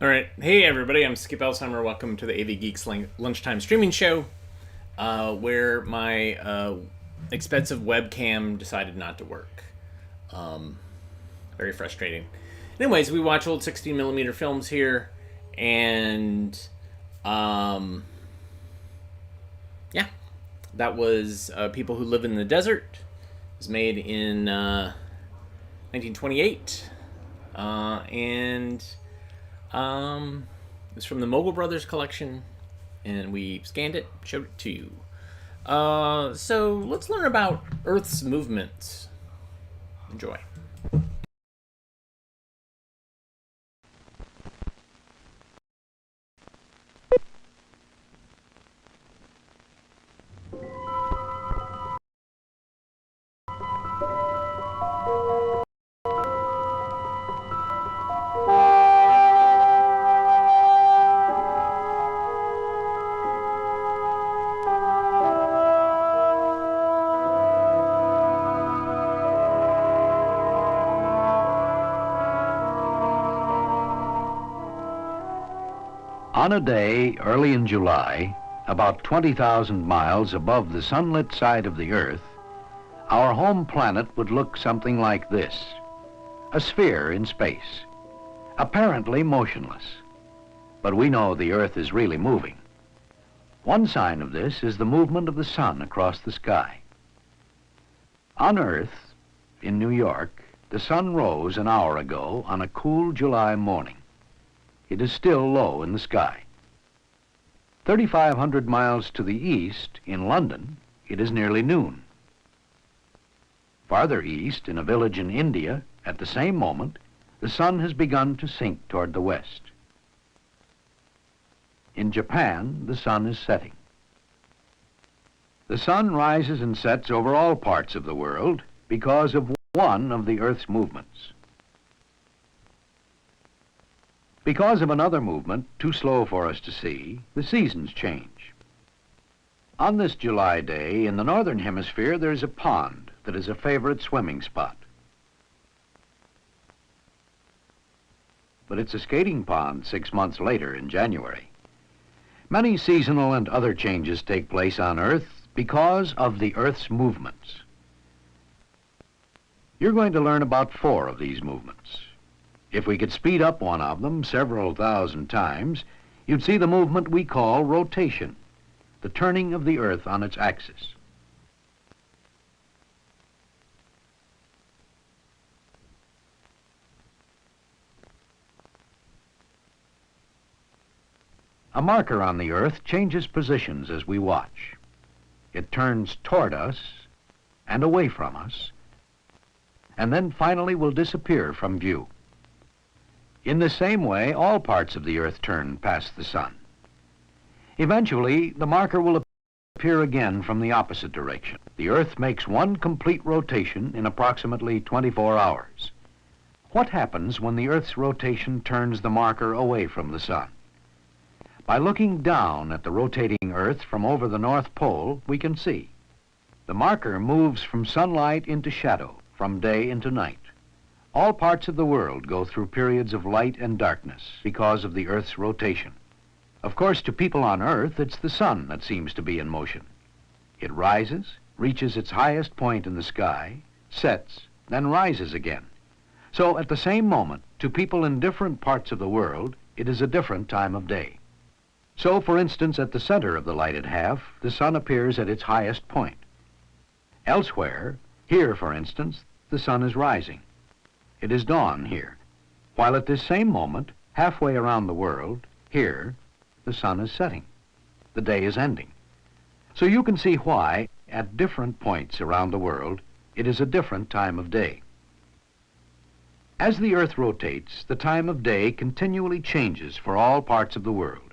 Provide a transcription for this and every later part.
All right. Hey, everybody. I'm Skip Elsheimer. Welcome to the AV Geeks lunchtime streaming show, where my expensive webcam decided not to work. Very frustrating. Anyways, we watch old 16mm films here, and yeah, that was People Who Live in the Desert. It was made in 1928, and it's from the Mogul Brothers collection, and we scanned it, showed it to you. So let's learn about Earth's movements. Enjoy. On a day early in July, about 20,000 miles above the sunlit side of the Earth, our home planet would look something like this: a sphere in space, apparently motionless. But we know the Earth is really moving. One sign of this is the movement of the sun across the sky. On Earth, in New York, the sun rose an hour ago on a cool July morning. It is still low in the sky. 3,500 miles to the east, in London, it is nearly noon. Farther east, in a village in India, at the same moment, the sun has begun to sink toward the west. In Japan, the sun is setting. The sun rises and sets over all parts of the world because of one of the Earth's movements. Because of another movement, too slow for us to see, the seasons change. On this July day, in the northern hemisphere, there's a pond that is a favorite swimming spot. But it's a skating pond 6 months later in January. Many seasonal and other changes take place on Earth because of the Earth's movements. You're going to learn about 4 of these movements. If we could speed up one of them several thousand times, you'd see the movement we call rotation, the turning of the Earth on its axis. A marker on the Earth changes positions as we watch. It turns toward us and away from us, and then finally will disappear from view. In the same way, all parts of the Earth turn past the sun. Eventually, the marker will appear again from the opposite direction. The Earth makes one complete rotation in approximately 24 hours. What happens when the Earth's rotation turns the marker away from the sun? By looking down at the rotating Earth from over the North Pole, we can see. The marker moves from sunlight into shadow, from day into night. All parts of the world go through periods of light and darkness because of the Earth's rotation. Of course, to people on Earth, it's the sun that seems to be in motion. It rises, reaches its highest point in the sky, sets, then rises again. So at the same moment, to people in different parts of the world, it is a different time of day. So, for instance, at the center of the lighted half, the sun appears at its highest point. Elsewhere, here, for instance, the sun is rising. It is dawn here, while at this same moment, halfway around the world, here, the sun is setting. The day is ending. So you can see why, at different points around the world, it is a different time of day. As the Earth rotates, the time of day continually changes for all parts of the world.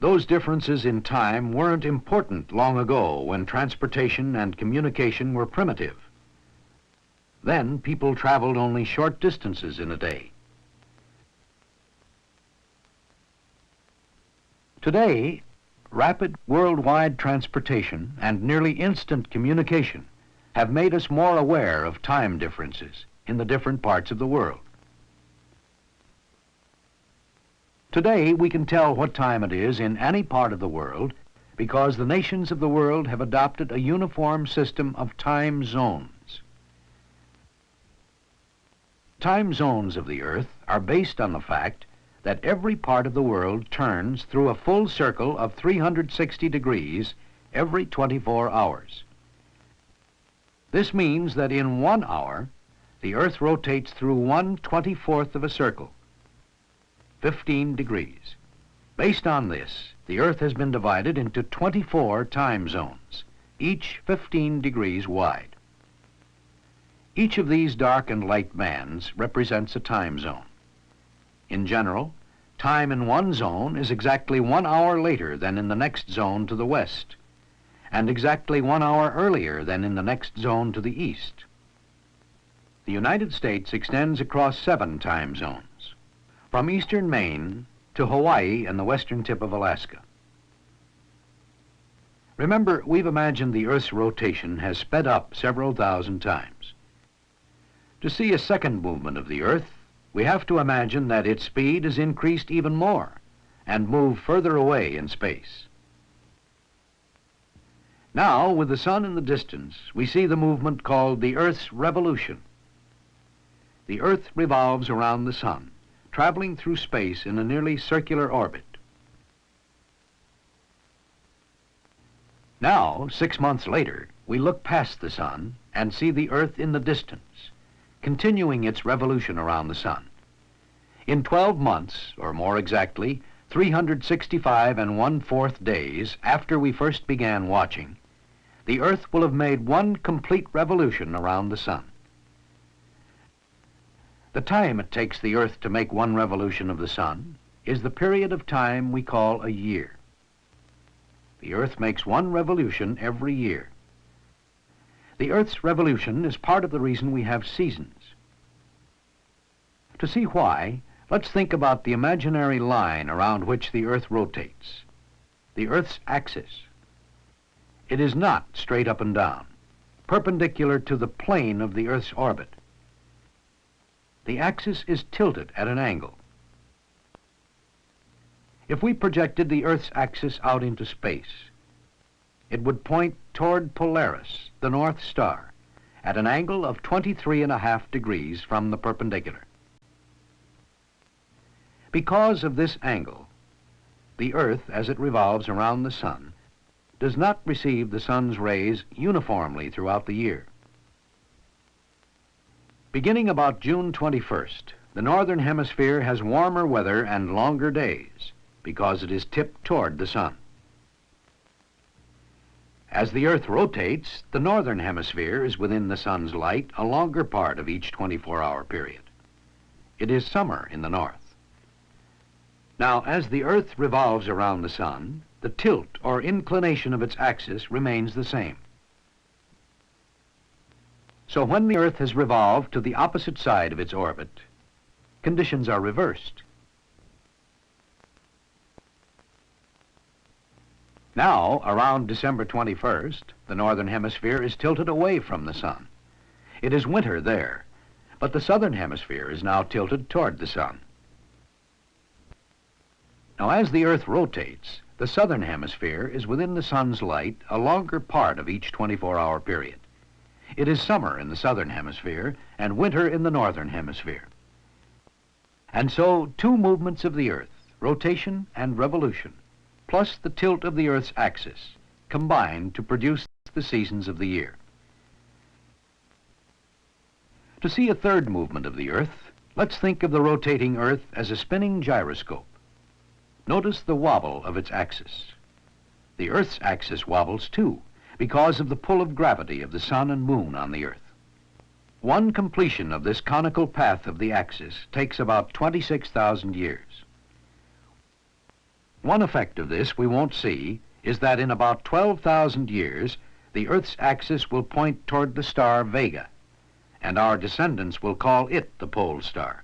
Those differences in time weren't important long ago when transportation and communication were primitive. Then people traveled only short distances in a day. Today, rapid worldwide transportation and nearly instant communication have made us more aware of time differences in the different parts of the world. Today, we can tell what time it is in any part of the world because the nations of the world have adopted a uniform system of time zones. Time zones of the Earth are based on the fact that every part of the world turns through a full circle of 360 degrees every 24 hours. This means that in 1 hour, the Earth rotates through 1/24th of a circle, 15 degrees. Based on this, the Earth has been divided into 24 time zones, each 15 degrees wide. Each of these dark and light bands represents a time zone. In general, time in one zone is exactly 1 hour later than in the next zone to the west, and exactly 1 hour earlier than in the next zone to the east. The United States extends across 7 time zones, from eastern Maine to Hawaii and the western tip of Alaska. Remember, we've imagined the Earth's rotation has sped up several thousand times. To see a second movement of the Earth, we have to imagine that its speed is increased even more and move further away in space. Now, with the sun in the distance, we see the movement called the Earth's revolution. The Earth revolves around the sun, traveling through space in a nearly circular orbit. Now, 6 months later, we look past the sun and see the Earth in the distance, continuing its revolution around the sun. In 12 months, or more exactly, 365 1/4 days after we first began watching, the Earth will have made one complete revolution around the sun. The time it takes the Earth to make one revolution of the sun is the period of time we call a year. The Earth makes one revolution every year. The Earth's revolution is part of the reason we have seasons. To see why, let's think about the imaginary line around which the Earth rotates, the Earth's axis. It is not straight up and down, perpendicular to the plane of the Earth's orbit. The axis is tilted at an angle. If we projected the Earth's axis out into space, it would point toward Polaris, the North Star, at an angle of 23.5 degrees from the perpendicular. Because of this angle, the Earth, as it revolves around the sun, does not receive the sun's rays uniformly throughout the year. Beginning about June 21st, the northern hemisphere has warmer weather and longer days because it is tipped toward the sun. As the Earth rotates, the northern hemisphere is within the sun's light a longer part of each 24-hour period. It is summer in the north. Now, as the Earth revolves around the sun, the tilt or inclination of its axis remains the same. So when the Earth has revolved to the opposite side of its orbit, conditions are reversed. Now, around December 21st, the northern hemisphere is tilted away from the sun. It is winter there, but the southern hemisphere is now tilted toward the sun. Now, as the Earth rotates, the southern hemisphere is within the sun's light a longer part of each 24-hour period. It is summer in the southern hemisphere and winter in the northern hemisphere. And so, two movements of the Earth, rotation and revolution, plus the tilt of the Earth's axis, combine to produce the seasons of the year. To see a third movement of the Earth, let's think of the rotating Earth as a spinning gyroscope. Notice the wobble of its axis. The Earth's axis wobbles too, because of the pull of gravity of the sun and moon on the Earth. One completion of this conical path of the axis takes about 26,000 years. One effect of this we won't see is that in about 12,000 years, the Earth's axis will point toward the star Vega, and our descendants will call it the pole star.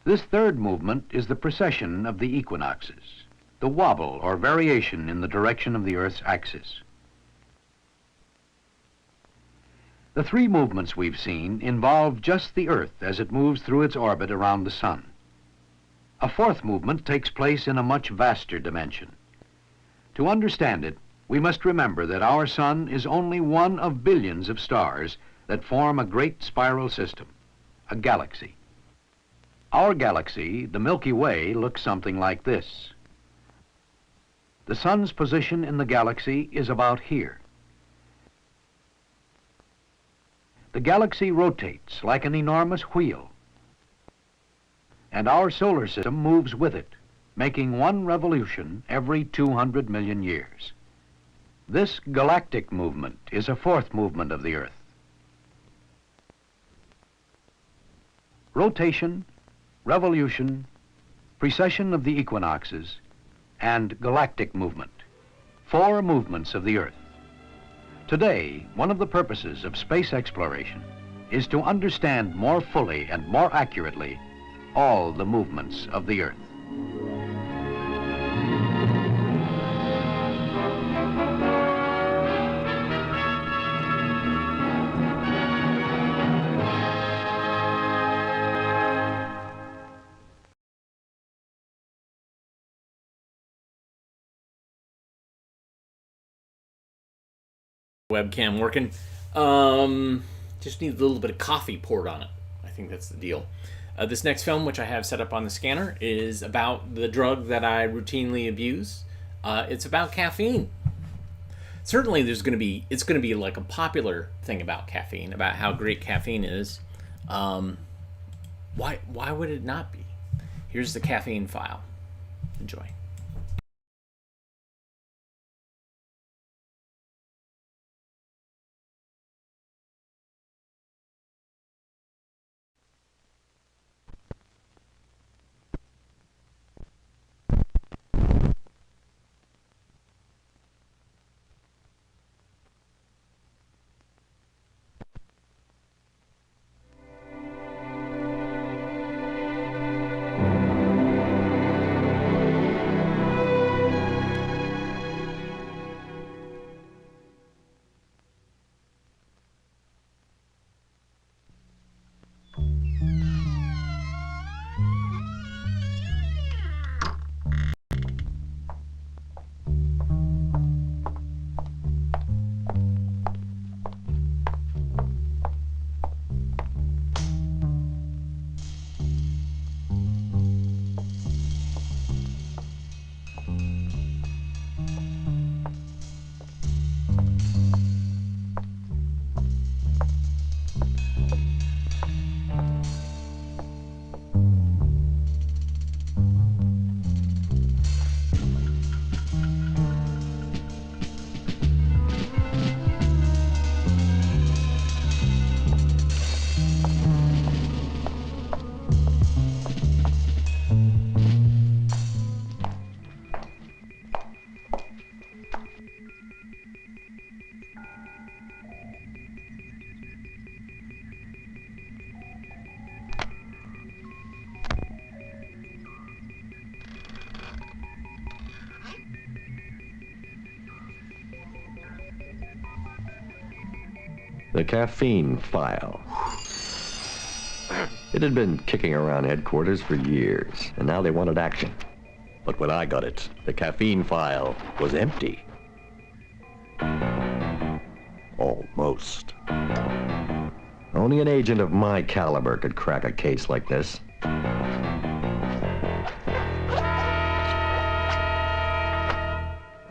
This third movement is the precession of the equinoxes, the wobble or variation in the direction of the Earth's axis. The three movements we've seen involve just the Earth as it moves through its orbit around the sun. A fourth movement takes place in a much vaster dimension. To understand it, we must remember that our sun is only one of billions of stars that form a great spiral system, a galaxy. Our galaxy, the Milky Way, looks something like this. The sun's position in the galaxy is about here. The galaxy rotates like an enormous wheel, and our solar system moves with it, making one revolution every 200 million years. This galactic movement is a fourth movement of the Earth. Rotation, revolution, precession of the equinoxes, and galactic movement. 4 movements of the Earth. Today, one of the purposes of space exploration is to understand more fully and more accurately all the movements of the Earth. Webcam working. Just need a little bit of coffee poured on it. I think that's the deal. This next film, which I have set up on the scanner, is about the drug that I routinely abuse. It's about caffeine. Certainly, it's going to be like a popular thing about caffeine, about how great caffeine is. Why would it not be? Here's the Caffeine File. Enjoy. The Caffeine File. It had been kicking around headquarters for years, and now they wanted action. But when I got it, the Caffeine File was empty. Almost. Only an agent of my caliber could crack a case like this.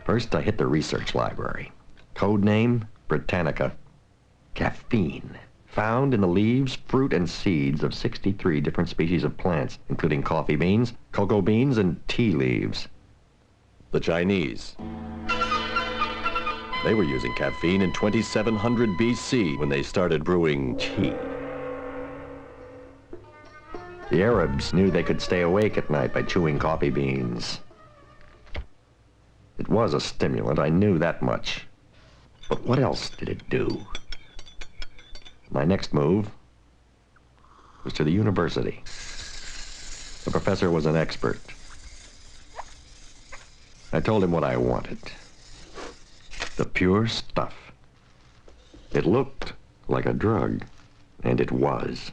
First, I hit the research library. Code name, Britannica. Caffeine. Found in the leaves, fruit, and seeds of 63 different species of plants, including coffee beans, cocoa beans, and tea leaves. The Chinese. They were using caffeine in 2700 BC when they started brewing tea. The Arabs knew they could stay awake at night by chewing coffee beans. It was a stimulant, I knew that much. But what else did it do? My next move was to the university. The professor was an expert. I told him what I wanted. The pure stuff. It looked like a drug, and it was.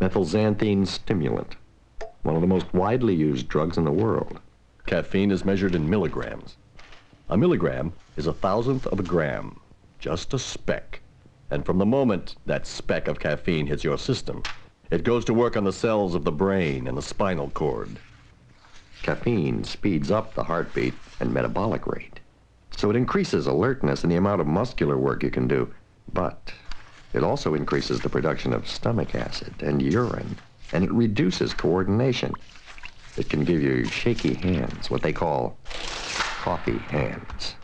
Methylxanthine stimulant. one of the most widely used drugs in the world. Caffeine is measured in milligrams. A milligram is 1,000th of a gram, just a speck. And from the moment that speck of caffeine hits your system, it goes to work on the cells of the brain and the spinal cord. Caffeine speeds up the heartbeat and metabolic rate, so it increases alertness and the amount of muscular work you can do. But it also increases the production of stomach acid and urine, and it reduces coordination. It can give you shaky hands, what they call coffee hands.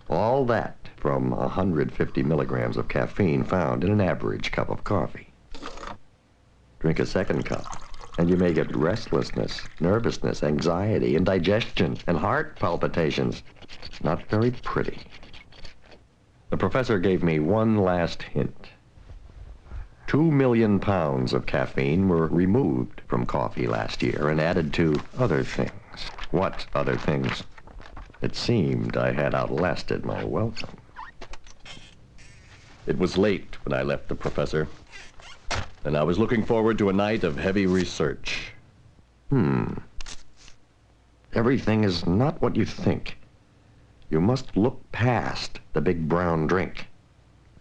All that from 150 milligrams of caffeine found in an average cup of coffee. Drink a second cup, and you may get restlessness, nervousness, anxiety, indigestion, and heart palpitations. Not very pretty. The professor gave me one last hint. 2 million pounds of caffeine were removed from coffee last year and added to other things. What other things? It seemed I had outlasted my welcome. It was late when I left the professor, and I was looking forward to a night of heavy research. Everything is not what you think. You must look past the big brown drink.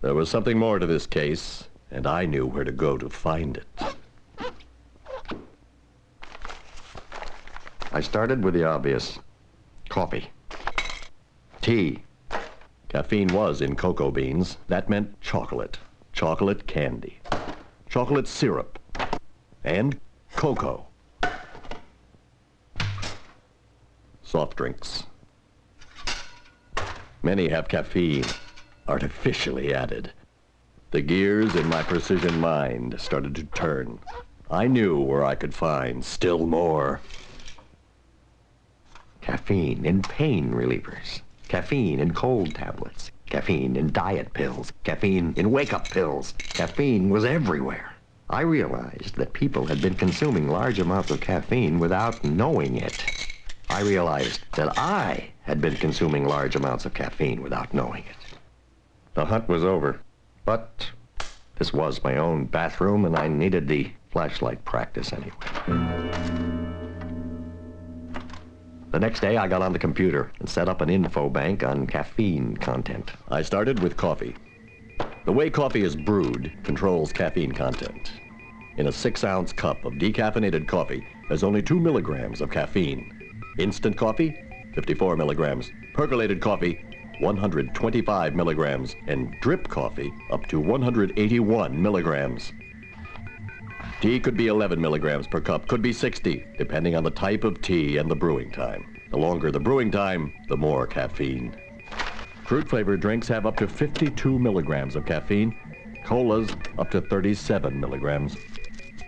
There was something more to this case, and I knew where to go to find it. I started with the obvious. Coffee. Tea. Caffeine was in cocoa beans. That meant chocolate, chocolate candy, chocolate syrup, and cocoa. Soft drinks. Many have caffeine, artificially added. The gears in my precision mind started to turn. I knew where I could find still more. Caffeine in pain relievers. Caffeine in cold tablets. Caffeine in diet pills. Caffeine in wake-up pills. Caffeine was everywhere. I realized that people had been consuming large amounts of caffeine without knowing it. I realized that I had been consuming large amounts of caffeine without knowing it. The hunt was over, but this was my own bathroom, and I needed the flashlight practice anyway. The next day, I got on the computer and set up an info bank on caffeine content. I started with coffee. The way coffee is brewed controls caffeine content. In a 6-ounce cup of decaffeinated coffee, there's only 2 milligrams of caffeine. Instant coffee, 54 milligrams. Percolated coffee, 125 milligrams. And drip coffee, up to 181 milligrams. Tea could be 11 milligrams per cup, could be 60, depending on the type of tea and the brewing time. The longer the brewing time, the more caffeine. Fruit-flavored drinks have up to 52 milligrams of caffeine. Colas, up to 37 milligrams.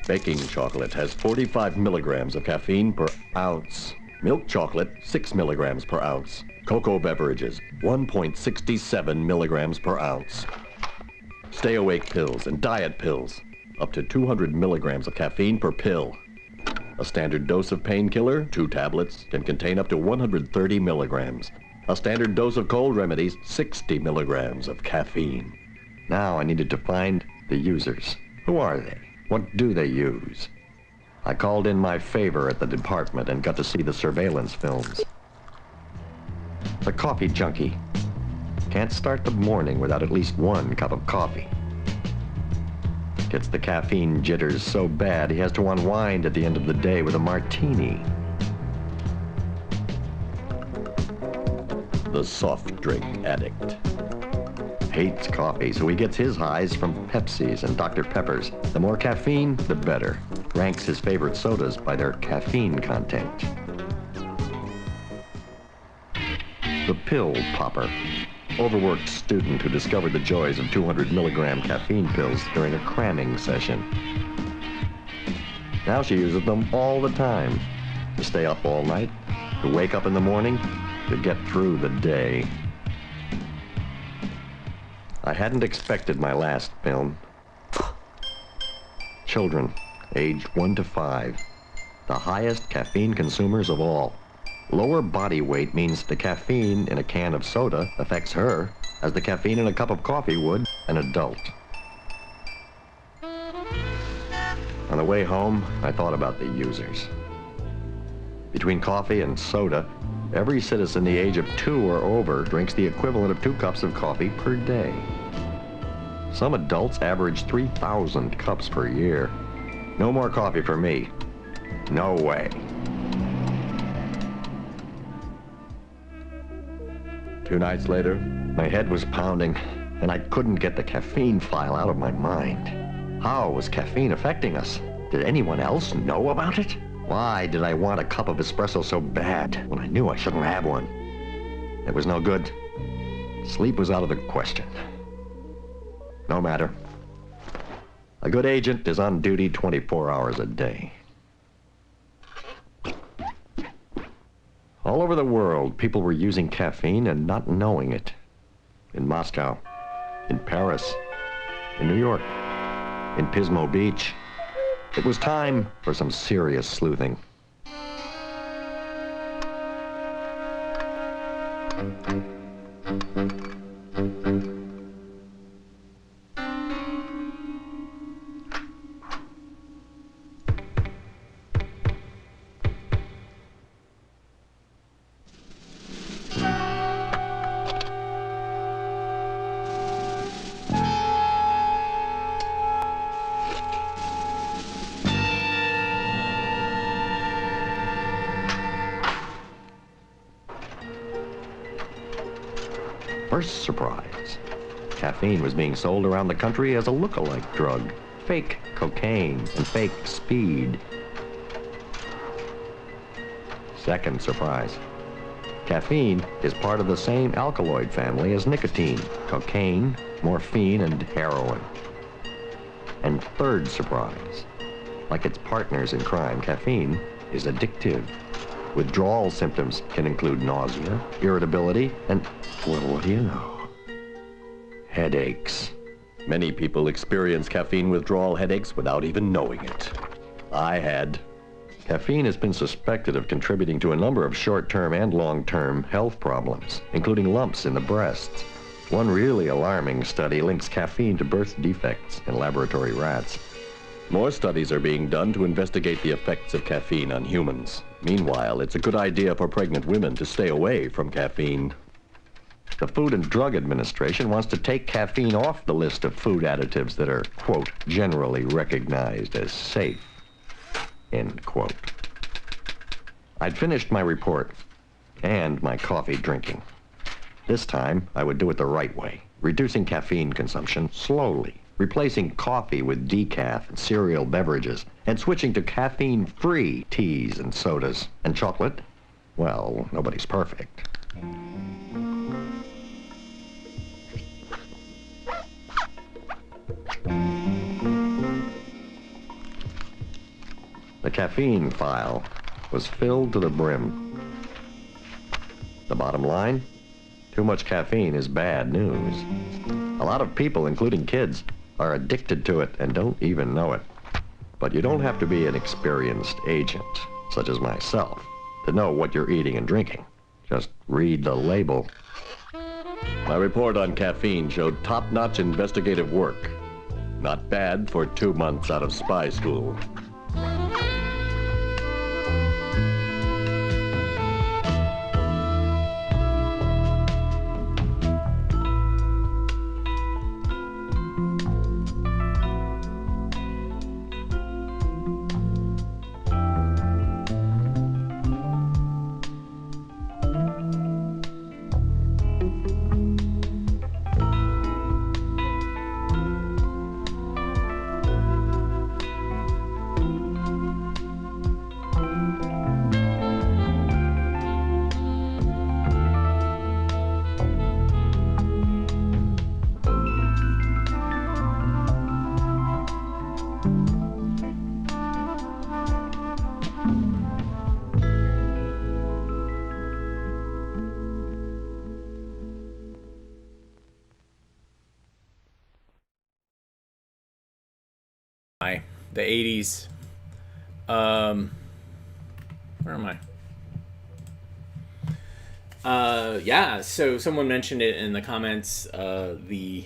Baking chocolate has 45 milligrams of caffeine per ounce. Milk chocolate, 6 milligrams per ounce. Cocoa beverages, 1.67 milligrams per ounce. Stay-awake pills and diet pills, up to 200 milligrams of caffeine per pill. A standard dose of painkiller, 2 tablets, can contain up to 130 milligrams. A standard dose of cold remedies, 60 milligrams of caffeine. Now I needed to find the users. Who are they? What do they use? I called in my favor at the department and got to see the surveillance films. The coffee junkie can't start the morning without at least 1 cup of coffee. Gets the caffeine jitters so bad he has to unwind at the end of the day with a martini. The soft drink addict hates coffee, so he gets his highs from Pepsis and Dr. Peppers. The more caffeine, the better. Ranks his favorite sodas by their caffeine content. The pill popper. Overworked student who discovered the joys of 200 milligram caffeine pills during a cramming session. Now she uses them all the time. To stay up all night, to wake up in the morning, to get through the day. I hadn't expected my last film. Children, aged 1 to 5, the highest caffeine consumers of all. Lower body weight means the caffeine in a can of soda affects her as the caffeine in a cup of coffee would an adult. On the way home, I thought about the users. Between coffee and soda, every citizen the age of 2 or over drinks the equivalent of 2 cups of coffee per day. Some adults average 3,000 cups per year. No more coffee for me. No way. 2 nights later, my head was pounding, and I couldn't get the caffeine file out of my mind. How was caffeine affecting us? Did anyone else know about it? Why did I want a cup of espresso so bad when I knew I shouldn't have one? It was no good. Sleep was out of the question. No matter. A good agent is on duty 24 hours a day. All over the world, people were using caffeine and not knowing it. In Moscow, in Paris, in New York, in Pismo Beach. It was time for some serious sleuthing. First surprise, caffeine was being sold around the country as a look-alike drug. Fake cocaine and fake speed. Second surprise, caffeine is part of the same alkaloid family as nicotine, cocaine, morphine, and heroin. And third surprise, like its partners in crime, caffeine is addictive. Withdrawal symptoms can include nausea, irritability, and, well, what do you know? Headaches. Many people experience caffeine withdrawal headaches without even knowing it. I had. Caffeine has been suspected of contributing to a number of short-term and long-term health problems, including lumps in the breasts. One really alarming study links caffeine to birth defects in laboratory rats. More studies are being done to investigate the effects of caffeine on humans. Meanwhile, it's a good idea for pregnant women to stay away from caffeine. The Food and Drug Administration wants to take caffeine off the list of food additives that are, quote, generally recognized as safe, end quote. I'd finished my report and my coffee drinking. This time, I would do it the right way, reducing caffeine consumption slowly, replacing coffee with decaf and cereal beverages, and switching to caffeine-free teas and sodas. And chocolate? Well, nobody's perfect. The caffeine file was filled to the brim. The bottom line? Too much caffeine is bad news. A lot of people, including kids, are addicted to it and don't even know it. But you don't have to be an experienced agent, such as myself, to know what you're eating and drinking. Just read the label. My report on caffeine showed top-notch investigative work. Not bad for 2 months out of spy school. The 80s. Where am I? Yeah, so someone mentioned it in the comments, the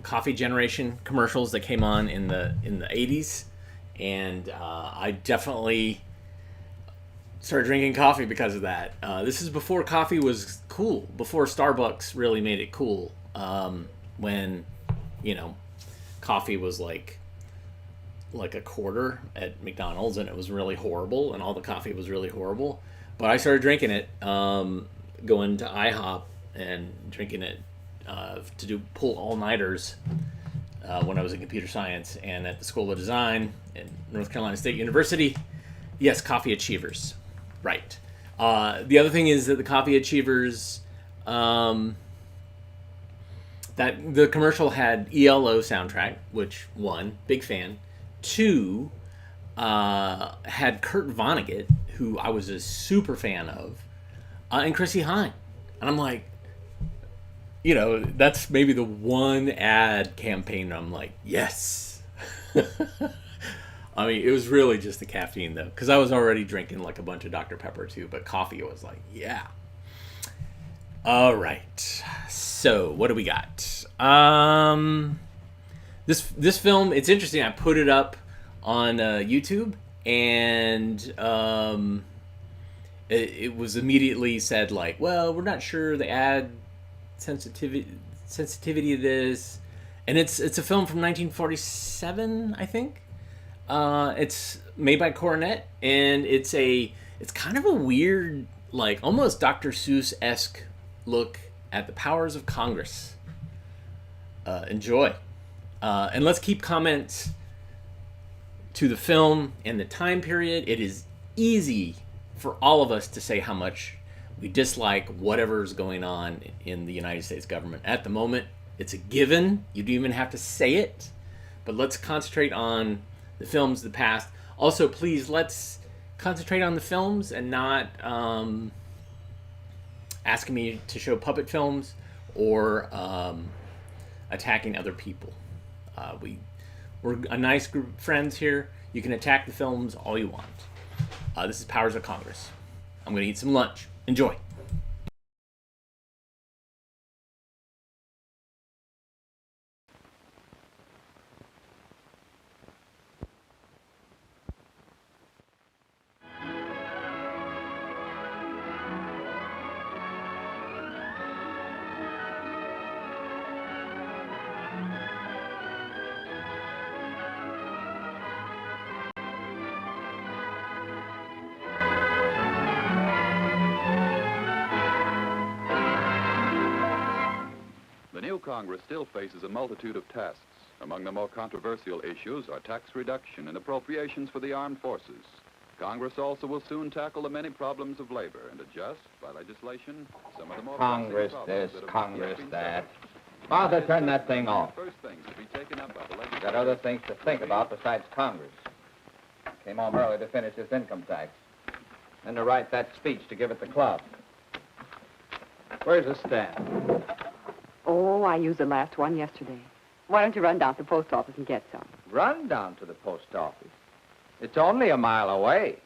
coffee generation commercials that came on in the 80s, and I definitely started drinking coffee because of that. This is before coffee was cool, before Starbucks really made it cool. When, you know, coffee was like a quarter at McDonald's, and it was really horrible, and all the coffee was really horrible. But I started drinking it, going to IHOP and drinking it to do pull all-nighters when I was in computer science and at the School of Design at North Carolina State University. Yes, coffee achievers. Right. The other thing is that the coffee achievers, that the commercial had ELO soundtrack, which, one, big fan. Two, had Kurt Vonnegut, who I was a super fan of, and Chrissy Hine. And I'm like, you know, that's maybe the one ad campaign I'm like, yes. I mean, it was really just the caffeine, though, because I was already drinking like a bunch of Dr. Pepper, too, but coffee was like, yeah. All right. So, what do we got? This film, it's interesting. I put it up on YouTube, and it was immediately said, like, well, we're not sure the ad sensitivity of this. And it's a film from 1947, I think. It's made by Coronet, and it's kind of a weird, like, almost Dr. Seuss-esque look at the powers of Congress. Enjoy. And let's keep comments to the film and the time period. It is easy for all of us to say how much we dislike whatever's going on in the United States government at the moment. It's a given. You don't even have to say it. But let's concentrate on the films of the past. Also, please, let's concentrate on the films and not asking me to show puppet films or attacking other people. We're a nice group of friends here. You can attack the films all you want. This is Powers of Congress. I'm going to eat some lunch. Enjoy. The new Congress still faces a multitude of tasks. Among the more controversial issues are tax reduction and appropriations for the armed forces. Congress also will soon tackle the many problems of labor and adjust, by legislation, some of the more Congress pressing this, problems Congress that that. Martha, turn that thing off. First things to be taken up by the legislature. Got other things to think about besides Congress. Came home early to finish this income tax. Then to write that speech to give at the club. Where's the stamp? Oh, I used the last one yesterday. Why don't you run down to the post office and get some? Run down to the post office. It's only a mile away.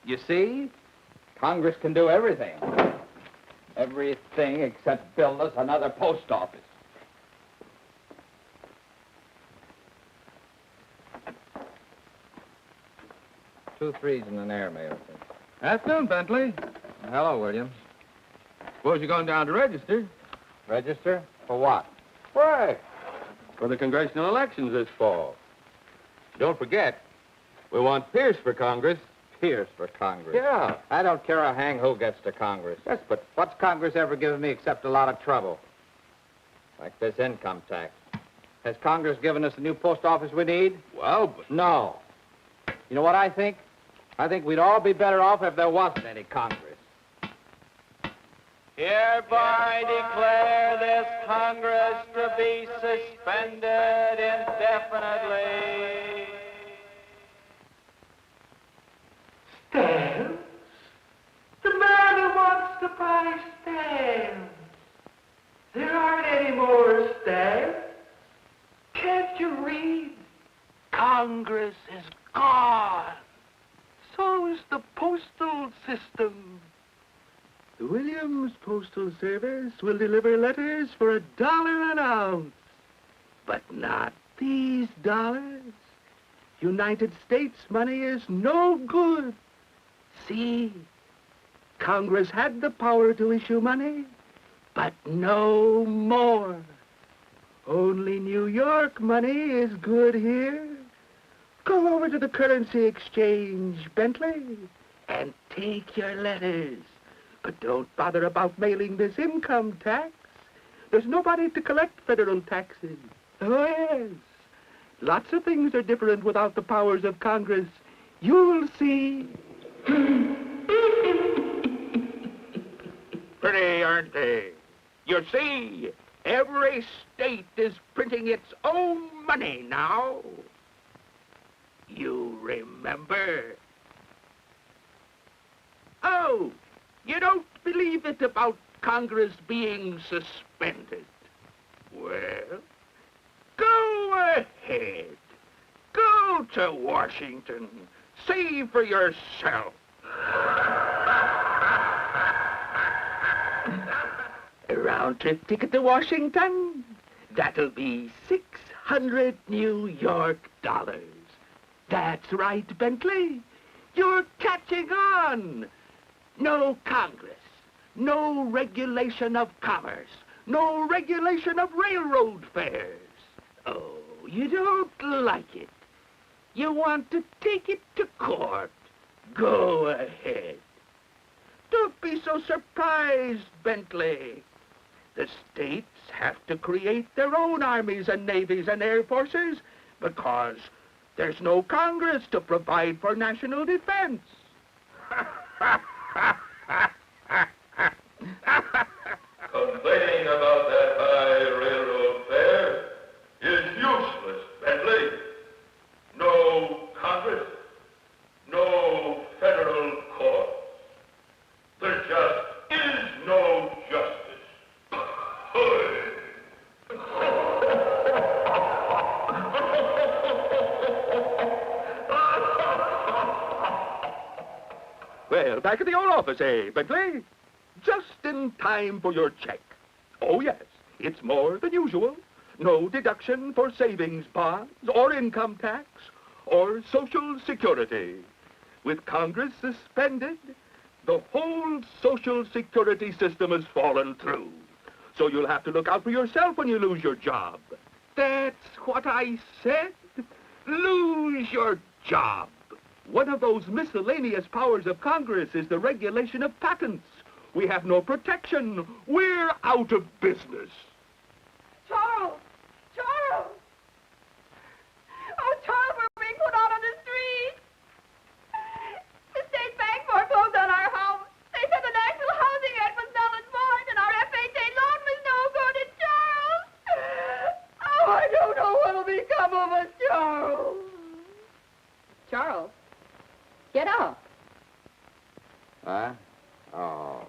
You see, Congress can do everything. Everything except build us another post office. Two threes and an air mail, please. Afternoon, Bentley. Hello, Williams. Suppose you're going down to register Register? For what? Why? For the congressional elections this fall. Don't forget, we want Pierce for Congress. Pierce for Congress. Yeah. I don't care a hang who gets to Congress. Yes, but What's Congress ever given me except a lot of trouble? Like this income tax. Has Congress given us the new post office we need? well, but No. You know what I think? I think we'd all be better off if there wasn't any Congress. Hereby declare this Congress to be suspended indefinitely. Stamps? The man who wants to buy stamps. There aren't any more stamps. Can't you read? Congress is gone. So is the postal system. The Williams Postal Service will deliver letters for $1 an ounce. But not these dollars. United States money is no good. See, Congress had the power to issue money, but no more. Only New York money is good here. Go over to the currency exchange, Bentley, and take your letters. But don't bother about mailing this income tax. There's nobody to collect federal taxes. Oh, yes. Lots of things are different without the powers of Congress. You'll see. Pretty, aren't they? You see, every state is printing its own money now. You remember? Oh, you don't believe it about Congress being suspended? Well, go ahead. Go to Washington. See for yourself. A round-trip ticket to Washington? That'll be 600 New York dollars. That's right, Bentley. You're catching on. No Congress. No regulation of commerce. No regulation of railroad fares. Oh, you don't like it. You want to take it to court. Go ahead. Don't be so surprised, Bentley. The states have to create their own armies and navies and air forces because there's no Congress to provide for national defense. Complaining about that high railroad fare is useless, Bentley. No Congress, no federal court. There just is no justice. Well, back at the old office, eh, Bentley? Just in time for your check. Oh, yes, it's more than usual. No deduction for savings bonds or income tax or Social Security. With Congress suspended, the whole Social Security system has fallen through. So you'll have to look out for yourself when you lose your job. That's what I said. Lose your job. One of those miscellaneous powers of Congress is the regulation of patents. We have no protection. We're out of business. Charles! Charles! Oh, Charles, we're being put out on the street. The state bank foreclosed on our home. They said the National Housing Act was null and void, and our FHA loan was no good. And Charles! Oh, I don't know what'll become of us, Charles. Charles, get up. Huh? Oh.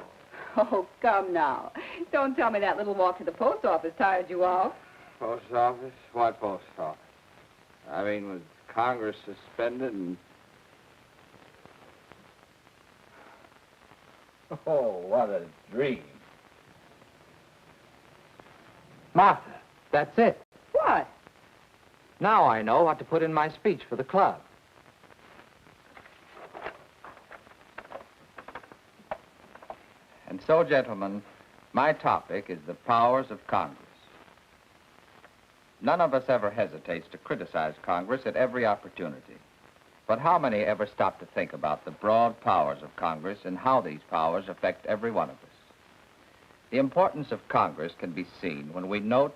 Oh, come now. Don't tell me that little walk to the post office tired you off. Post office? What post office? I mean, with Congress suspended and... Oh, what a dream. Martha, that's it. What? Now I know what to put in my speech for the club. And so, gentlemen, my topic is the powers of Congress. None of us ever hesitates to criticize Congress at every opportunity. But how many ever stop to think about the broad powers of Congress and how these powers affect every one of us? The importance of Congress can be seen when we note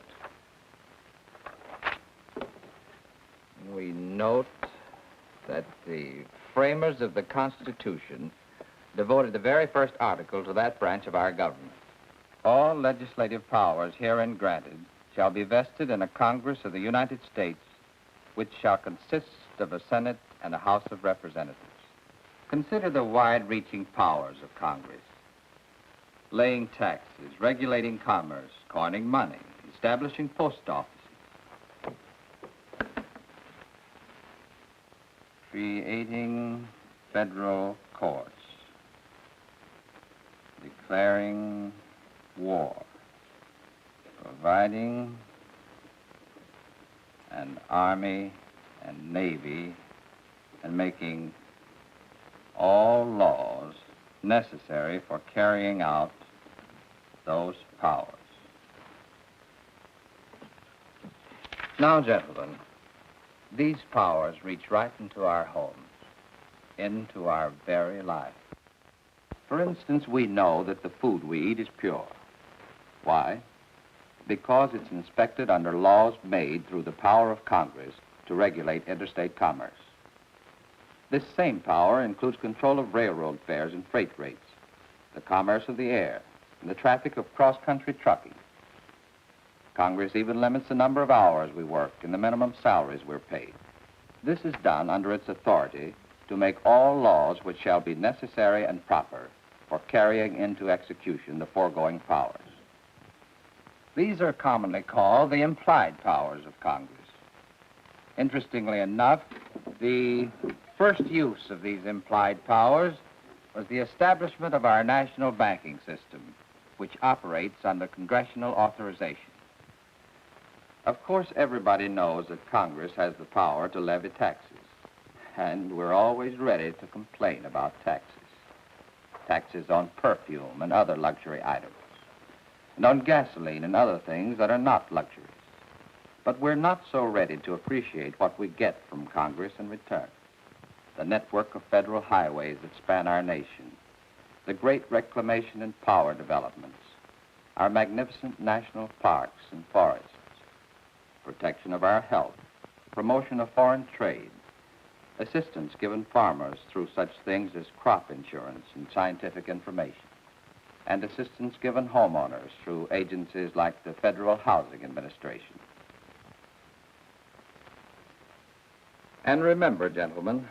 that the framers of the Constitution devoted the very first article to that branch of our government. All legislative powers herein granted shall be vested in a Congress of the United States, which shall consist of a Senate and a House of Representatives. Consider the wide-reaching powers of Congress. Laying taxes, regulating commerce, coining money, establishing post offices, creating federal courts, declaring war, providing and Army and Navy and making all laws necessary for carrying out those powers. Now, gentlemen, these powers reach right into our homes, into our very life. For instance, we know that the food we eat is pure. Why? Because it's inspected under laws made through the power of Congress to regulate interstate commerce. This same power includes control of railroad fares and freight rates, the commerce of the air, and the traffic of cross-country trucking. Congress even limits the number of hours we work and the minimum salaries we're paid. This is done under its authority to make all laws which shall be necessary and proper for carrying into execution the foregoing powers. These are commonly called the implied powers of Congress. Interestingly enough, the first use of these implied powers was the establishment of our national banking system, which operates under congressional authorization. Of course, everybody knows that Congress has the power to levy taxes, and we're always ready to complain about taxes. Taxes on perfume and other luxury items, and on gasoline and other things that are not luxuries. But we're not so ready to appreciate what we get from Congress in return. The network of federal highways that span our nation, the great reclamation and power developments, our magnificent national parks and forests, protection of our health, promotion of foreign trade, assistance given farmers through such things as crop insurance and scientific information, and assistance given homeowners through agencies like the Federal Housing Administration. And remember, gentlemen,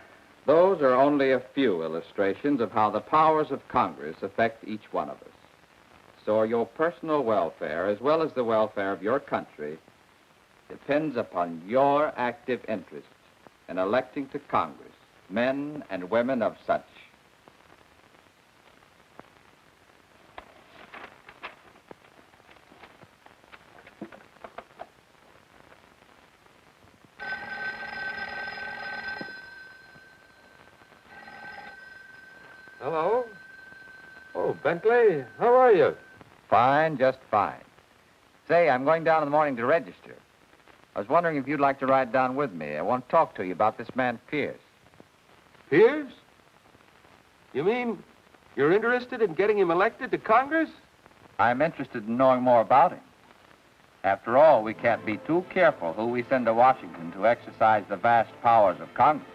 those are only a few illustrations of how the powers of Congress affect each one of us. So your personal welfare, as well as the welfare of your country, depends upon your active interest in electing to Congress men and women of such. Hello? Oh, Bentley, how are you? Fine, just fine. Say, I'm going down in the morning to register. I was wondering if you'd like to ride down with me. I want to talk to you about this man, Pierce. Pierce? You mean you're interested in getting him elected to Congress? I'm interested in knowing more about him. After all, we can't be too careful who we send to Washington to exercise the vast powers of Congress.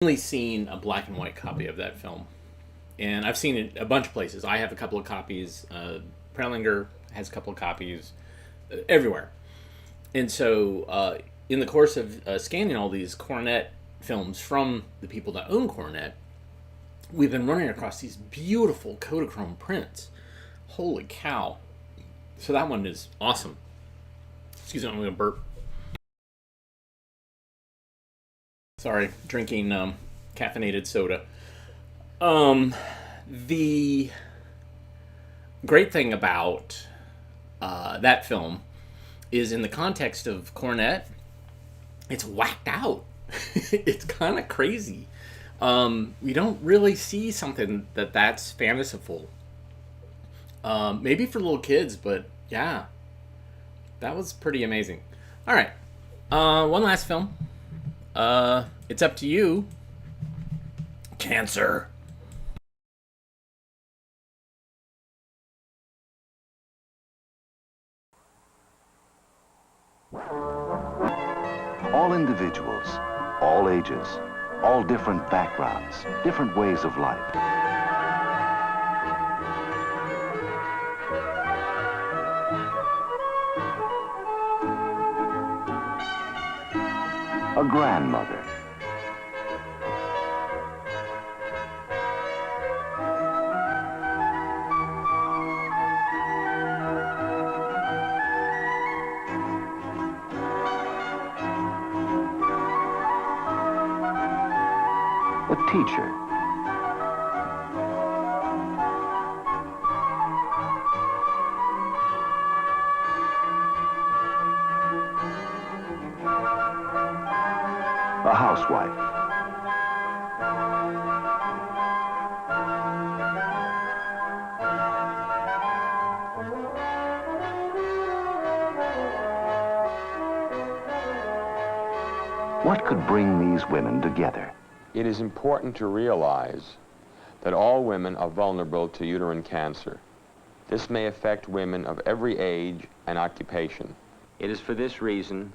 Only seen a black and white copy of that film, and I've seen it a bunch of places. I have a couple of copies. Prelinger has a couple of copies, everywhere. And so, in the course of scanning all these Cornet films from the people that own Cornet, we've been running across these beautiful Kodachrome prints. Holy cow! So that one is awesome. Excuse me, I'm going to burp. Sorry, drinking caffeinated soda. The great thing about that film is in the context of Cornet, it's whacked out. It's kind of crazy. We don't really see something that's fanciful. Maybe for little kids, but yeah, that was pretty amazing. All right, one last film. It's up to you. Cancer. All individuals, all ages, all different backgrounds, different ways of life. A grandmother. a teacher, a housewife, what could bring these women together? It is important to realize that all women are vulnerable to uterine cancer. This may affect women of every age and occupation. It is for this reason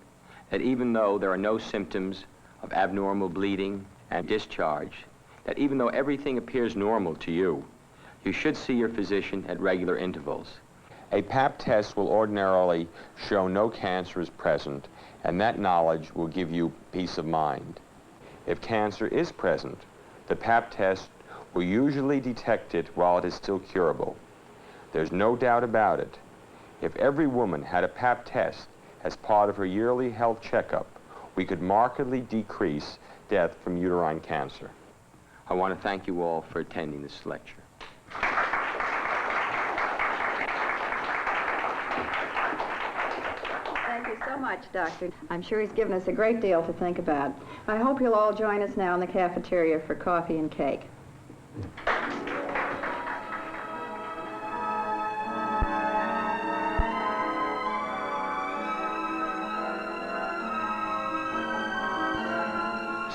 that even though there are no symptoms of abnormal bleeding and discharge, that even though everything appears normal to you, you should see your physician at regular intervals. A Pap test will ordinarily show no cancer is present, and that knowledge will give you peace of mind. If cancer is present, the Pap test will usually detect it while it is still curable. There's no doubt about it. If every woman had a Pap test as part of her yearly health checkup, we could markedly decrease death from uterine cancer. I want to thank you all for attending this lecture. Thank you so much, Doctor. I'm sure he's given us a great deal to think about. I hope you'll all join us now in the cafeteria for coffee and cake.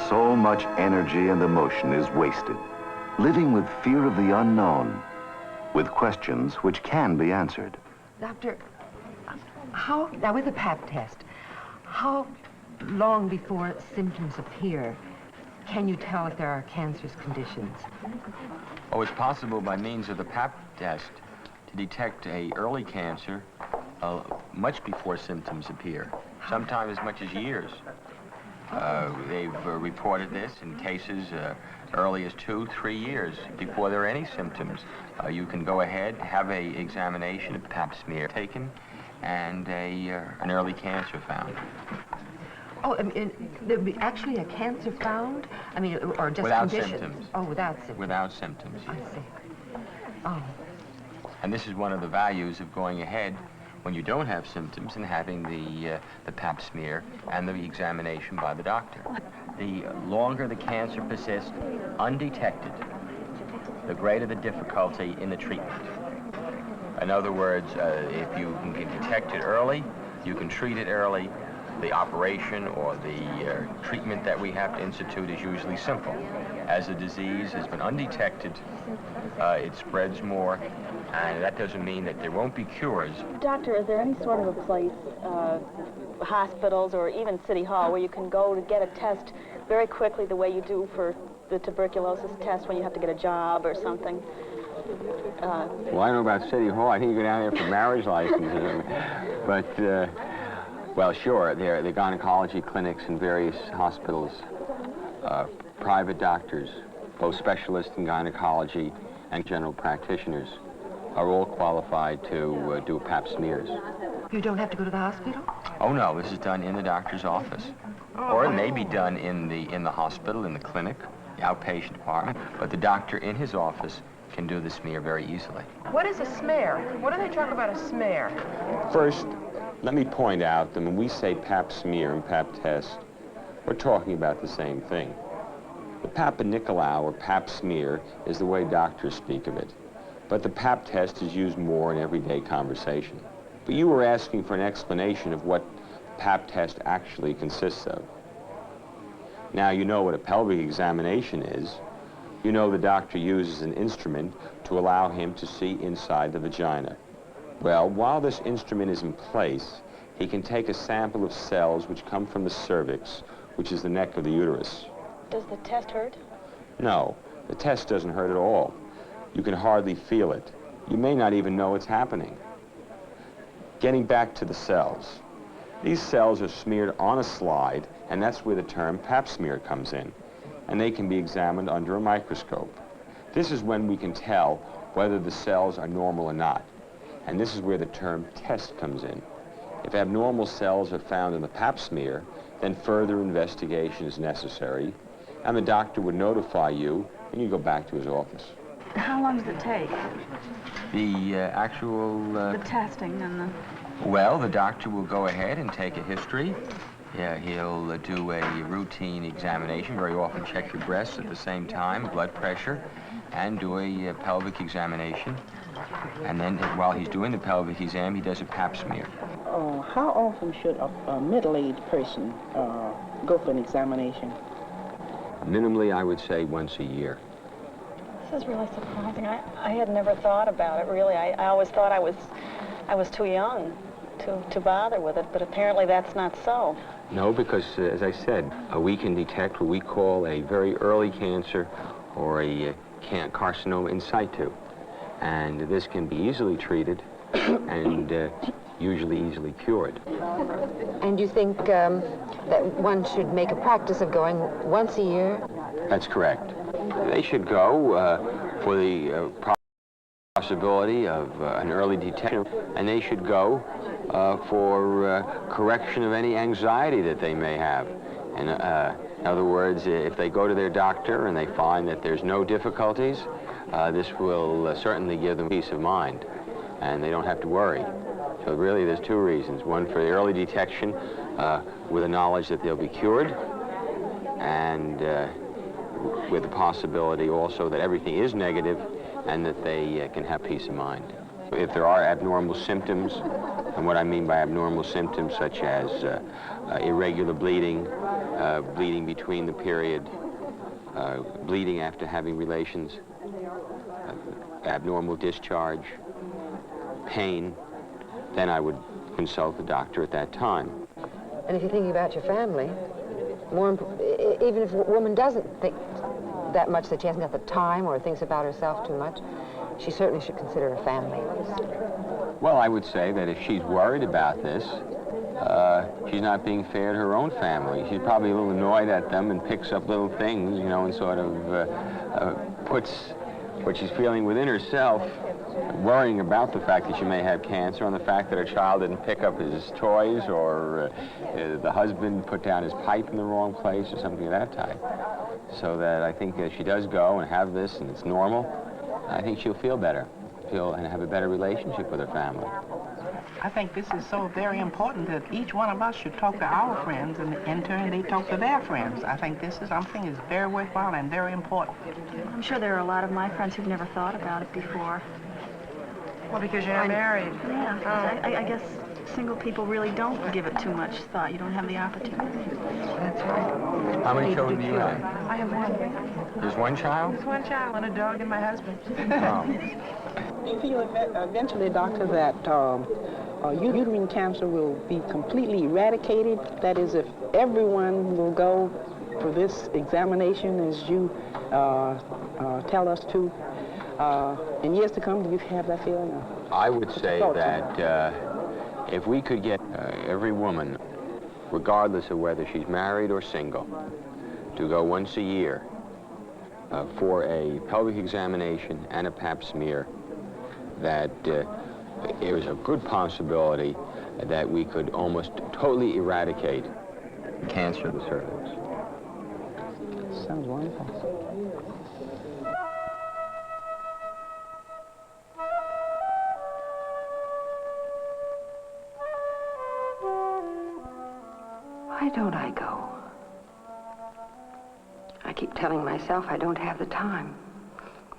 So much energy and emotion is wasted, living with fear of the unknown, with questions which can be answered. Doctor, now with the Pap test, how long before symptoms appear can you tell if there are cancerous conditions? Oh, it's possible by means of the Pap test to detect a early cancer much before symptoms appear, sometimes as much as years. They've reported this in cases early as 2-3 years before there are any symptoms. You can go ahead, have an examination, a Pap smear taken, and an early cancer found. Oh, there'd be actually a cancer found? I mean, or just without conditions? Symptoms. Oh, without symptoms. Without symptoms. I see. Oh. And this is one of the values of going ahead when you don't have symptoms and having the Pap smear and the examination by the doctor. The longer the cancer persists undetected, the greater the difficulty in the treatment. In other words, if you can detect it early, you can treat it early, the operation or the treatment that we have to institute is usually simple. As the disease has been undetected, it spreads more, and that doesn't mean that there won't be cures. Doctor, is there any sort of a place, hospitals or even City Hall, where you can go to get a test very quickly the way you do for the tuberculosis test when you have to get a job or something? Well, I don't know about City Hall. I think you go down there for marriage licenses. But, well, sure, there are the gynecology clinics in various hospitals, private doctors, both specialists in gynecology and general practitioners are all qualified to do Pap smears. You don't have to go to the hospital? Oh, no, this is done in the doctor's office. Or it may be done in the hospital, in the clinic, the outpatient department, but the doctor in his office can do the smear very easily. What is a smear? What do they talk about a smear? First, let me point out that when we say Pap smear and Pap test, we're talking about the same thing. The Papa Nicolau or Pap smear is the way doctors speak of it, but the Pap test is used more in everyday conversation. But you were asking for an explanation of what the Pap test actually consists of. Now you know what a pelvic examination is. You know the doctor uses an instrument to allow him to see inside the vagina. Well, while this instrument is in place, he can take a sample of cells which come from the cervix, which is the neck of the uterus. Does the test hurt? No, the test doesn't hurt at all. You can hardly feel it. You may not even know it's happening. Getting back to the cells. These cells are smeared on a slide, and that's where the term Pap smear comes in. And they can be examined under a microscope. This is when we can tell whether the cells are normal or not. And this is where the term test comes in. If abnormal cells are found in the Pap smear, then further investigation is necessary, and the doctor would notify you, and you go back to his office. How long does it take? The actual... The testing and the... Well, the doctor will go ahead and take a history. Yeah, he'll do a routine examination, very often check your breasts at the same time, blood pressure, and do a pelvic examination. And then while he's doing the pelvic exam, he does a pap smear. How often should a middle-aged person go for an examination? Minimally, I would say once a year. This is really surprising. I had never thought about it, really. I always thought I was too young to bother with it, but apparently that's not so. No, because, as I said, we can detect what we call a very early cancer or a carcinoma in situ. And this can be easily treated and usually easily cured. And you think that one should make a practice of going once a year? That's correct. They should go for the possibility of an early detection, and they should go for correction of any anxiety that they may have. And, in other words, if they go to their doctor and they find that there's no difficulties, this will certainly give them peace of mind, and they don't have to worry. So really, there's two reasons. One, for the early detection with the knowledge that they'll be cured, and with the possibility also that everything is negative and that they can have peace of mind. If there are abnormal symptoms, and what I mean by abnormal symptoms such as irregular bleeding, bleeding between the period, bleeding after having relations, abnormal discharge, pain, then I would consult the doctor at that time. And if you're thinking about your family, even if a woman doesn't think that much, that she hasn't got the time or thinks about herself too much, she certainly should consider a family. Well, I would say that if she's worried about this, she's not being fair to her own family. She's probably a little annoyed at them and picks up little things, you know, and sort of puts what she's feeling within herself, worrying about the fact that she may have cancer, and the fact that her child didn't pick up his toys, or the husband put down his pipe in the wrong place, or something of that type. So that I think if she does go and have this, and it's normal, I think she'll feel better, and have a better relationship with her family. I think this is so very important that each one of us should talk to our friends, and in turn they talk to their friends. I think this is something is very worthwhile and very important. I'm sure there are a lot of my friends who've never thought about it before. Well, because you're not married. Yeah, I guess single people really don't give it too much thought. You don't have the opportunity. That's right. How many children do you have? I have one. There's one child? There's one child and a dog and my husband. Do you feel eventually, doctor, that uterine cancer will be completely eradicated? That is, if everyone will go for this examination as you tell us to, in years to come, do you have that feeling? I would say that if we could get every woman, regardless of whether she's married or single, to go once a year for a pelvic examination and a pap smear, that it was a good possibility that we could almost totally eradicate cancer of the cervix. Sounds wonderful. Why don't I go? I keep telling myself I don't have the time.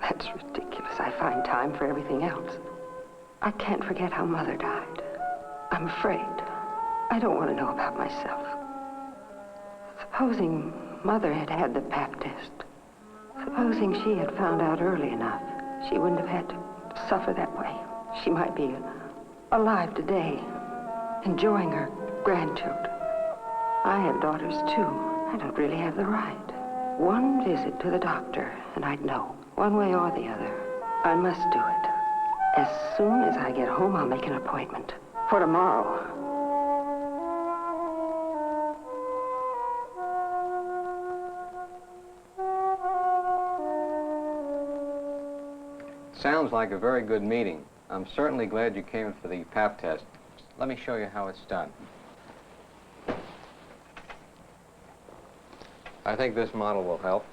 That's ridiculous. I find time for everything else. I can't forget how Mother died. I'm afraid. I don't want to know about myself. Supposing Mother had had the pap test. Supposing she had found out early enough, she wouldn't have had to suffer that way. She might be alive today, enjoying her grandchildren. I have daughters, too. I don't really have the right. One visit to the doctor, and I'd know, one way or the other. I must do it. As soon as I get home, I'll make an appointment for tomorrow. Sounds like a very good meeting. I'm certainly glad you came for the pap test. Let me show you how it's done. I think this model will help.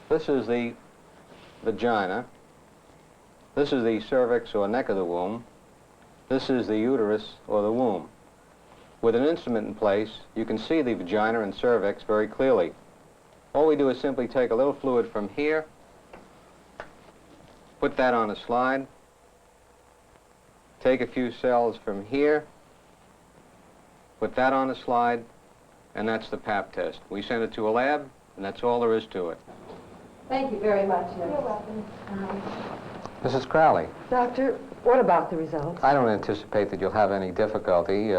This is the vagina. This is the cervix or neck of the womb. This is the uterus or the womb. With an instrument in place, you can see the vagina and cervix very clearly. All we do is simply take a little fluid from here, put that on a slide, take a few cells from here, put that on a slide, and that's the Pap test. We send it to a lab, and that's all there is to it. Thank you very much, nurse. You're welcome. Mrs. Crowley, Doctor, what about the results? I don't anticipate that you'll have any difficulty.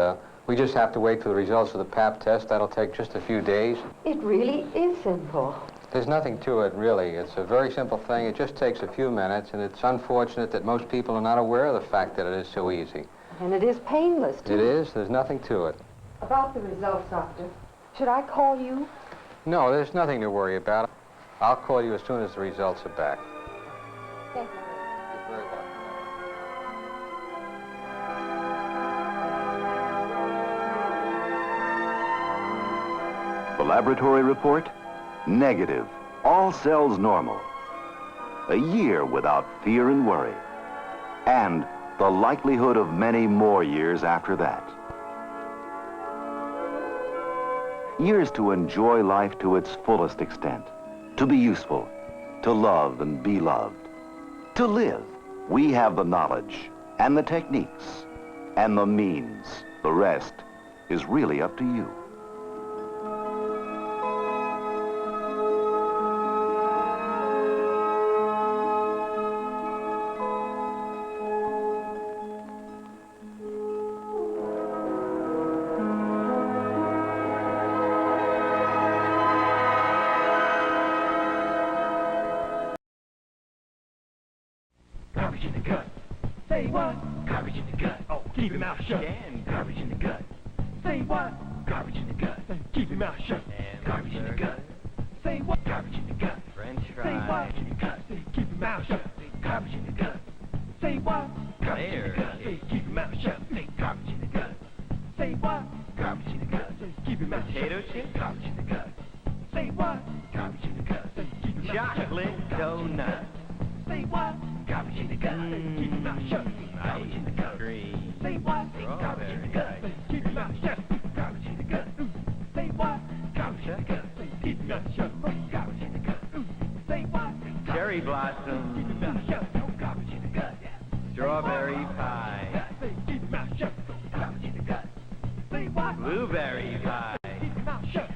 We just have to wait for the results of the Pap test. That'll take just a few days. It really is simple. There's nothing to it, really. It's a very simple thing. It just takes a few minutes, and it's unfortunate that most people are not aware of the fact that it is so easy. And it is painless, too. It is. There's nothing to it. About the results, Doctor, should I call you? No, there's nothing to worry about. I'll call you as soon as the results are back. Thank you. You're very welcome. The laboratory report? Negative. All cells normal. A year without fear and worry. And the likelihood of many more years after that. Years to enjoy life to its fullest extent. To be useful. To love and be loved. To live. We have the knowledge and the techniques and the means. The rest is really up to you. Garbage in the gut. Say what? Garbage in the gut. Oh, keep your mouth shut. And garbage in the gut. Say what? Garbage in the gut. Keep your mouth shut. And garbage in the gut. Say what? Garbage in the gut. French fries. Say what? In the gut. Keep your mouth shut. Garbage in the gut. Say what? Garbage in the gut. Keep your mouth shut. Garbage in the gut. Say what? Garbage in the gut. Keep your mouth shut. Potato chips? Garbage in the gut. Say what? Garbage in the gut. Keep your mouth shut. Chocolate donut. Say what? Garbage in the gut. Keep your mouth shut. Garbage in the gut. Cream. Say what? Garbage in the gut. Keep your mouth shut. Garbage in the gut. Say what? Garbage in the gut. Keep your mouth shut. Garbage in the gut. Say what? Cherry blossom. Keep your mouth shut. Garbage in the gut. Strawberry pie. Keep your mouth shut. Garbage in the gut. Say what? Blueberry pie. Keep your mouth shut.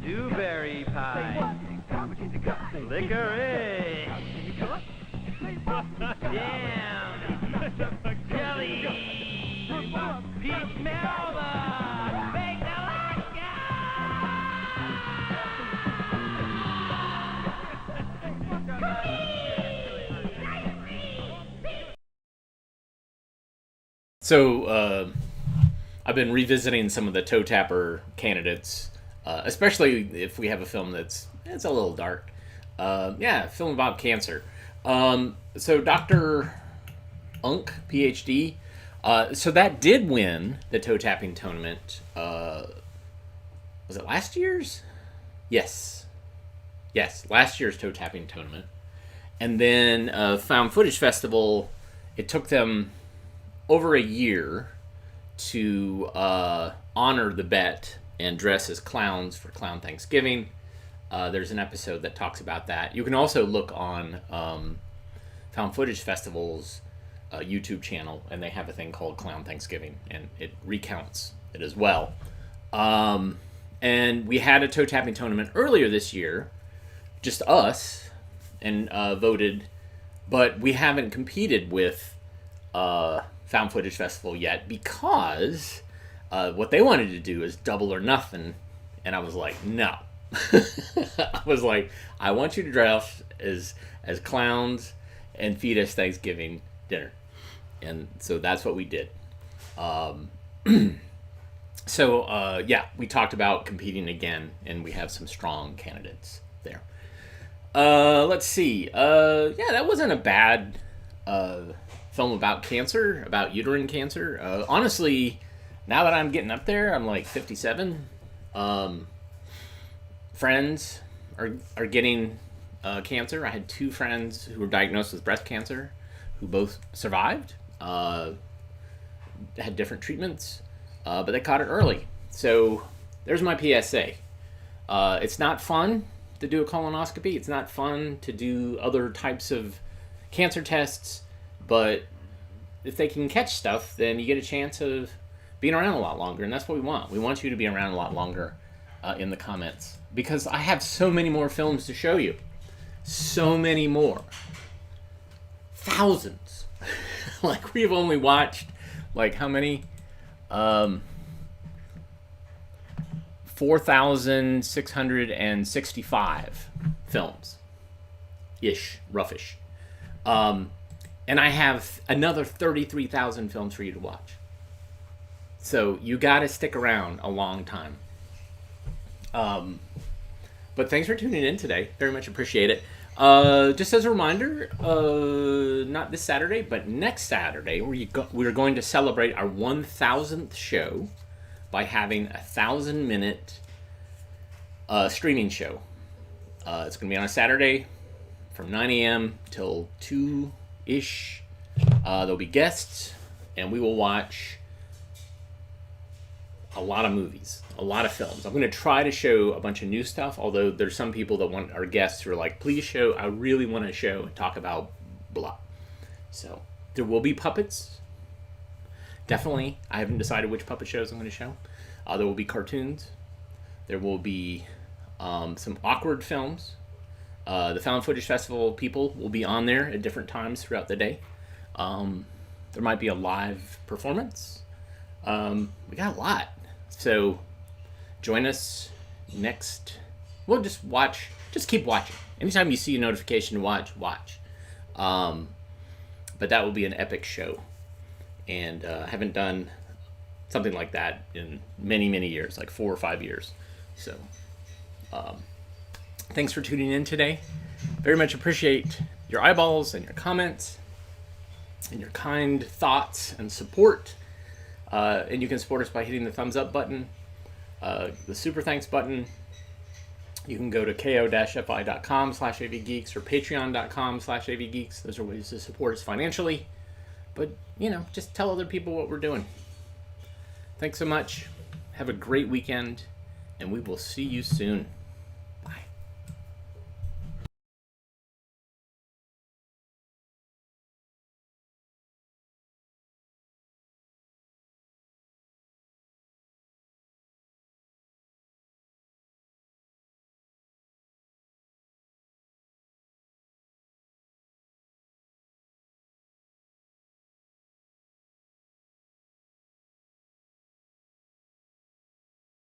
Dewberry pie. Garbage in the gut. Licorice. Damn. Jelly. Peach Melba. Baked Alaska. So, I've been revisiting some of the toe tapper candidates, especially if we have a film it's a little dark. Yeah, a film about cancer. So Dr. Unk, PhD, so that did win the toe tapping tournament. Was it last year's? Yes, last year's toe tapping tournament. And then Found Footage Festival, it took them over a year to honor the bet and dress as clowns for Clown Thanksgiving. There's an episode that talks about that. You can also look on Found Footage Festival's YouTube channel, and they have a thing called Clown Thanksgiving, and it recounts it as well. And we had a toe tapping tournament earlier this year, just us, and voted, but we haven't competed with Found Footage Festival yet because what they wanted to do is double or nothing, and I was like, no. I was like, I want you to dress as clowns and feed us Thanksgiving dinner. And so that's what we did. So we talked about competing again, and we have some strong candidates there. Let's see. That wasn't a bad film about cancer, about uterine cancer. Honestly, now that I'm getting up there, I'm like 57. friends are getting cancer. I had 2 friends who were diagnosed with breast cancer who both survived, had different treatments, but they caught it early. So there's my PSA. It's not fun to do a colonoscopy. It's not fun to do other types of cancer tests, but if they can catch stuff, then you get a chance of being around a lot longer, and that's what we want. We want you to be around a lot longer in the comments, because I have so many more films to show you. So many more. Thousands. Like, we've only watched, like, how many? 4,665 films. Ish, roughish. And I have another 33,000 films for you to watch. So you got to stick around a long time. But thanks for tuning in today. Very much appreciate it. Just as a reminder, not this Saturday, but next Saturday, we're going to celebrate our 1,000th show by having a 1,000-minute streaming show. It's going to be on a Saturday from 9 a.m. till 2-ish. There'll be guests, and we will watch a lot of movies, a lot of films. I'm going to try to show a bunch of new stuff, although there's some people that want our guests who are like, please show, I really want to show and talk about blah. So there will be puppets. Definitely. I haven't decided which puppet shows I'm going to show. There will be cartoons. There will be some awkward films. The Found Footage Festival people will be on there at different times throughout the day. There might be a live performance. We got a lot. So join us next. We'll just watch. Just keep watching. Anytime you see a notification to watch. But that will be an epic show. And I haven't done something like that in many, many years, like 4 or 5 years. So thanks for tuning in today. Very much appreciate your eyeballs and your comments and your kind thoughts and support. And you can support us by hitting the thumbs up button, the super thanks button. You can go to ko-fi.com/avgeeks or patreon.com/avgeeks. Those are ways to support us financially. But, just tell other people what we're doing. Thanks so much. Have a great weekend, and we will see you soon.